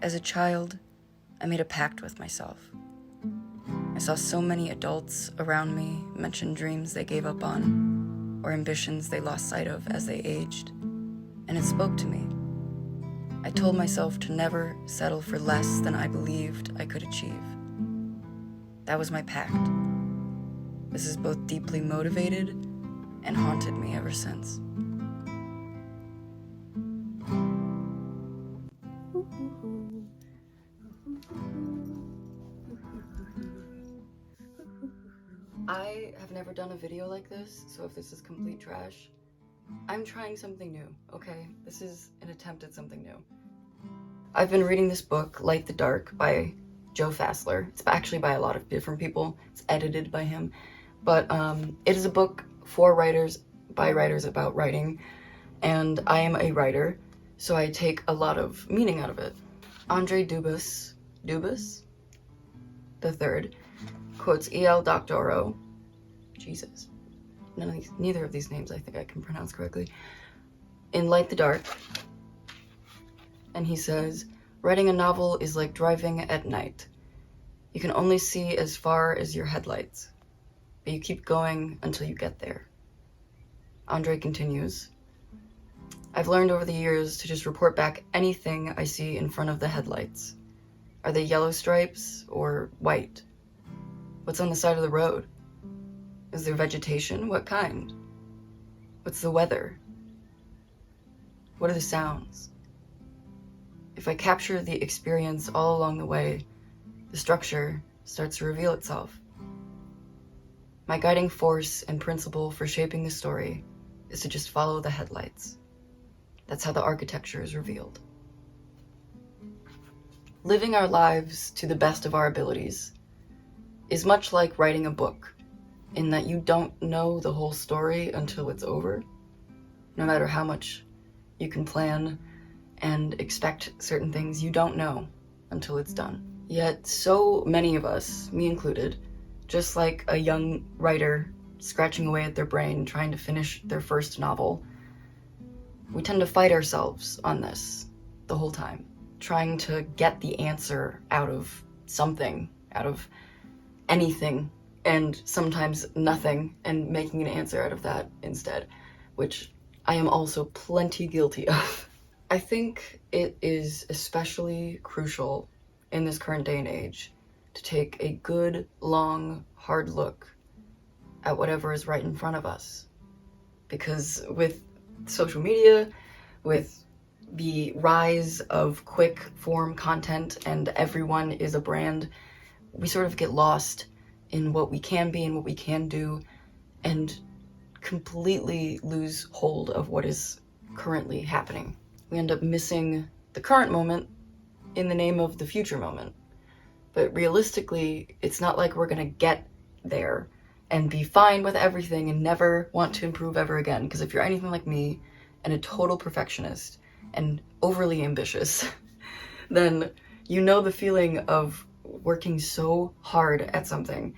As a child, I made a pact with myself. I saw so many adults around me mention dreams they gave up on, or ambitions they lost sight of as they aged, and it spoke to me. I told myself to never settle for less than I believed I could achieve. That was my pact. This has both deeply motivated and haunted me ever since. I have never done a video like this, so if this is complete trash, I'm trying something new, okay? This is an attempt at something new. I've been reading this book, Light the Dark, by Joe Fassler. It's actually by a lot of different people. It's edited by him. But it is a book for writers, by writers about writing, and I am a writer, so I take a lot of meaning out of it. Andre Dubus the third, quotes E.L. Doctorow, Jesus, neither of these names I think I can pronounce correctly, in Light the Dark, and he says, "Writing a novel is like driving at night. You can only see as far as your headlights, but you keep going until you get there." Andre continues, "I've learned over the years to just report back anything I see in front of the headlights. Are they yellow stripes or white? What's on the side of the road? Is there vegetation? What kind? What's the weather? What are the sounds? If I capture the experience all along the way, the structure starts to reveal itself. My guiding force and principle for shaping the story is to just follow the headlights. That's how the architecture is revealed." Living our lives to the best of our abilities is much like writing a book, in that you don't know the whole story until it's over. No matter how much you can plan and expect certain things, you don't know until it's done. Yet so many of us, me included, just like a young writer scratching away at their brain trying to finish their first novel, we tend to fight ourselves on this the whole time, trying to get the answer out of something, out of anything, and sometimes nothing, and making an answer out of that instead, which I am also plenty guilty of. I think it is especially crucial in this current day and age to take a good, long, hard look at whatever is right in front of us. Because with social media, with the rise of quick form content and everyone is a brand, we sort of get lost in what we can be and what we can do and completely lose hold of what is currently happening. We end up missing the current moment in the name of the future moment. But realistically, it's not like we're gonna get there and be fine with everything and never want to improve ever again. Because if you're anything like me and a total perfectionist and overly ambitious, then you know the feeling of working so hard at something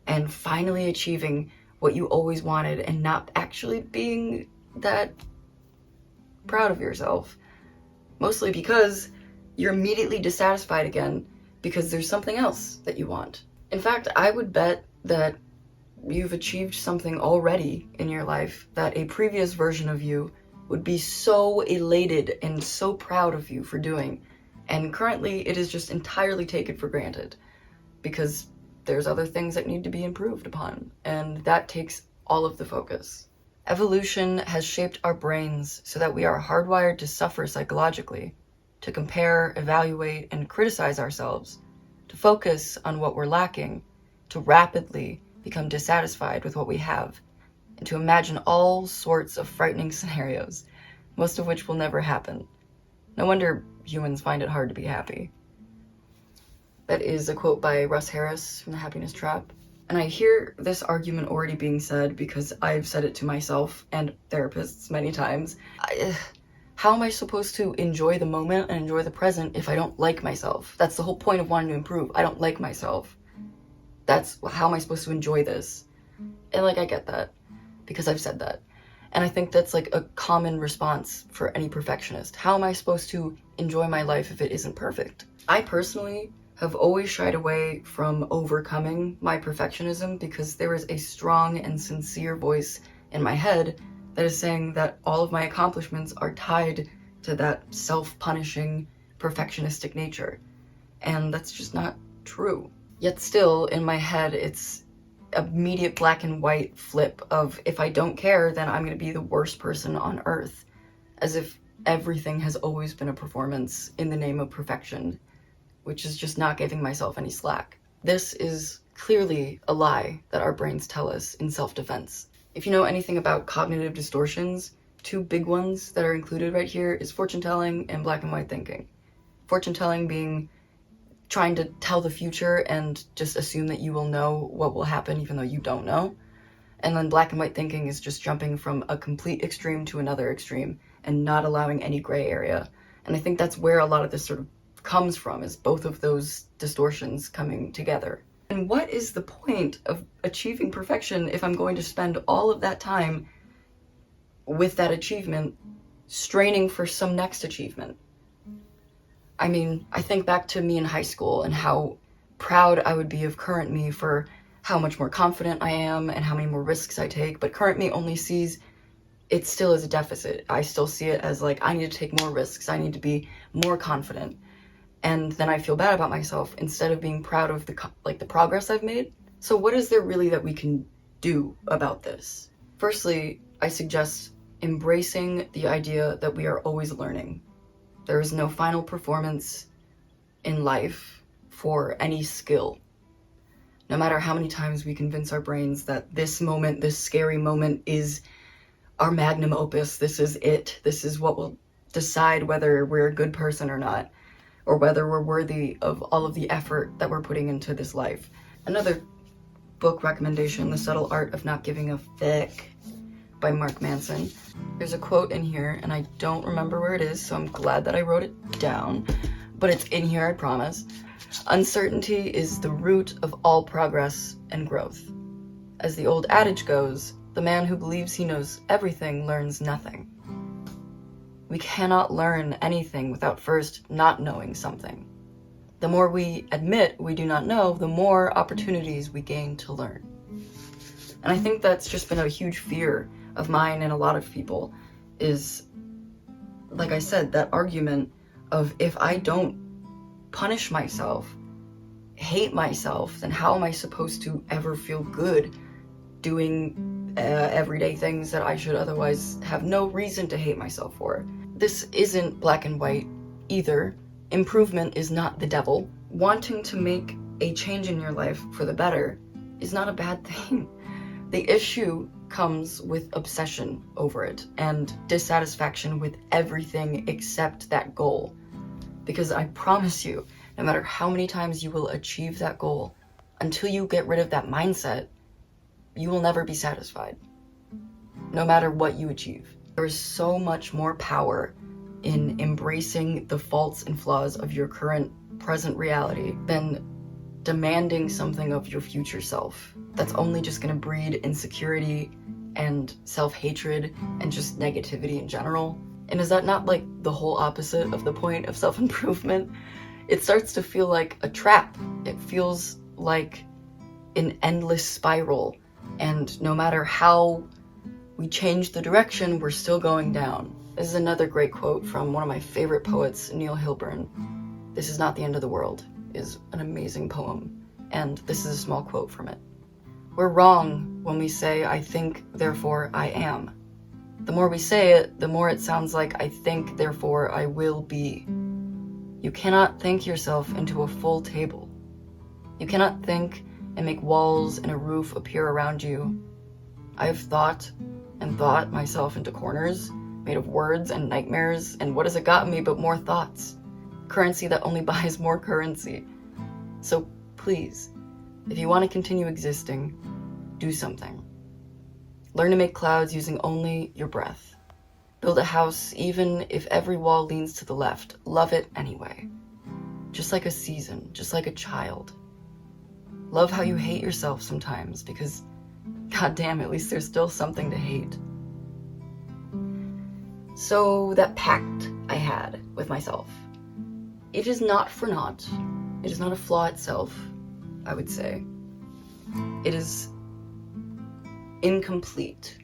and finally achieving what you always wanted and not actually being that proud of yourself. Mostly because you're immediately dissatisfied again because there's something else that you want. In fact, I would bet that you've achieved something already in your life that a previous version of you would be so elated and so proud of you for doing. And currently it is just entirely taken for granted because there's other things that need to be improved upon, and that takes all of the focus. Evolution has shaped our brains so that we are hardwired to suffer psychologically, to compare, evaluate, and criticize ourselves, to focus on what we're lacking, to rapidly become dissatisfied with what we have, and to imagine all sorts of frightening scenarios, most of which will never happen. No wonder humans find it hard to be happy. That is a quote by Russ from The Happiness Trap. And I hear this argument already being said because I've said it to myself and therapists many times. How am I supposed to enjoy the moment and enjoy the present if I don't like myself? That's the whole point of wanting to improve. I don't like myself. How am I supposed to enjoy this? And I get that because I've said that. And I think that's like a common response for any perfectionist. How am I supposed to enjoy my life if it isn't perfect? I personally have always shied away from overcoming my perfectionism because there is a strong and sincere voice in my head that is saying that all of my accomplishments are tied to that self-punishing, perfectionistic nature. And that's just not true. Yet still, in my head, it's immediate black and white flip of if I don't care, then I'm going to be the worst person on earth. As if everything has always been a performance in the name of perfection, which is just not giving myself any slack. This is clearly a lie that our brains tell us in self-defense. If you know anything about cognitive distortions, two big ones that are included right here is fortune-telling and black and white thinking. Fortune-telling being trying to tell the future and just assume that you will know what will happen even though you don't know. And then black and white thinking is just jumping from a complete extreme to another extreme and not allowing any gray area. And I think that's where a lot of this sort of comes from, is both of those distortions coming together. And what is the point of achieving perfection if I'm going to spend all of that time with that achievement straining for some next achievement? I mean, I think back to me in high school and how proud I would be of current me for how much more confident I am and how many more risks I take, but current me only sees it still as a deficit. I still see it as like, I need to take more risks, I need to be more confident. And then I feel bad about myself instead of being proud of the progress I've made. So what is there really that we can do about this? Firstly, I suggest embracing the idea that we are always learning. There is no final performance in life for any skill. No matter how many times we convince our brains that this moment, this scary moment, is our magnum opus, this is it, this is what will decide whether we're a good person or not, or whether we're worthy of all of the effort that we're putting into this life. Another book recommendation, The Subtle Art of Not Giving a Fuck by Mark Manson. There's a quote in here, and I don't remember where it is, so I'm glad that I wrote it down, but it's in here, I promise. Uncertainty is the root of all progress and growth. As the old adage goes, the man who believes he knows everything learns nothing. We cannot learn anything without first not knowing something. The more we admit we do not know, the more opportunities we gain to learn. And I think that's just been a huge fear of mine and a lot of people, is, like I said, that argument of if I don't punish myself, hate myself, then how am I supposed to ever feel good doing everyday things that I should otherwise have no reason to hate myself for? This isn't black and white either. Improvement is not the devil. Wanting to make a change in your life for the better is not a bad thing. The issue comes with obsession over it and dissatisfaction with everything except that goal. Because I promise you, no matter how many times you will achieve that goal, until you get rid of that mindset, you will never be satisfied, no matter what you achieve. There is so much more power in embracing the faults and flaws of your present reality than demanding something of your future self. That's only just going to breed insecurity and self-hatred and just negativity in general. And is that not like the whole opposite of the point of self-improvement? It starts to feel like a trap. It feels like an endless spiral, and no matter how we change the direction, we're still going down. This is another great quote from one of my favorite poets, Neil Hilborn. "This is not the end of the world" is an amazing poem, and this is a small quote from it. We're wrong when we say, "I think, therefore I am." The more we say it, the more it sounds like, "I think, therefore I will be." You cannot think yourself into a full table. You cannot think and make walls and a roof appear around you. I have thought and thought myself into corners made of words and nightmares, and what has it gotten me but more thoughts? Currency that only buys more currency. So please, if you want to continue existing, do something. Learn to make clouds using only your breath. Build a house even if every wall leans to the left. Love it anyway. Just like a season, just like a child. Love how you hate yourself sometimes, because goddamn, at least there's still something to hate. So that pact I had with myself, it is not for naught. It is not a flaw itself, I would say. It is incomplete.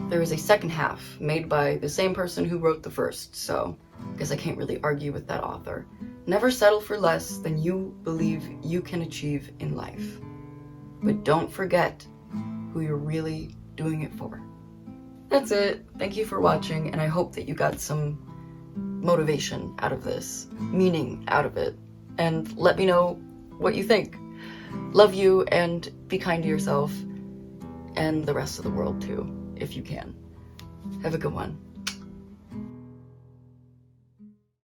There is a second half made by the same person who wrote the first, so I guess I can't really argue with that author. Never settle for less than you believe you can achieve in life. But don't forget who you're really doing it for. That's it. Thank you for watching, and I hope that you got some motivation out of this, meaning out of it, and let me know what you think. Love you, and be kind to yourself and the rest of the world too, if you can. Have a good one.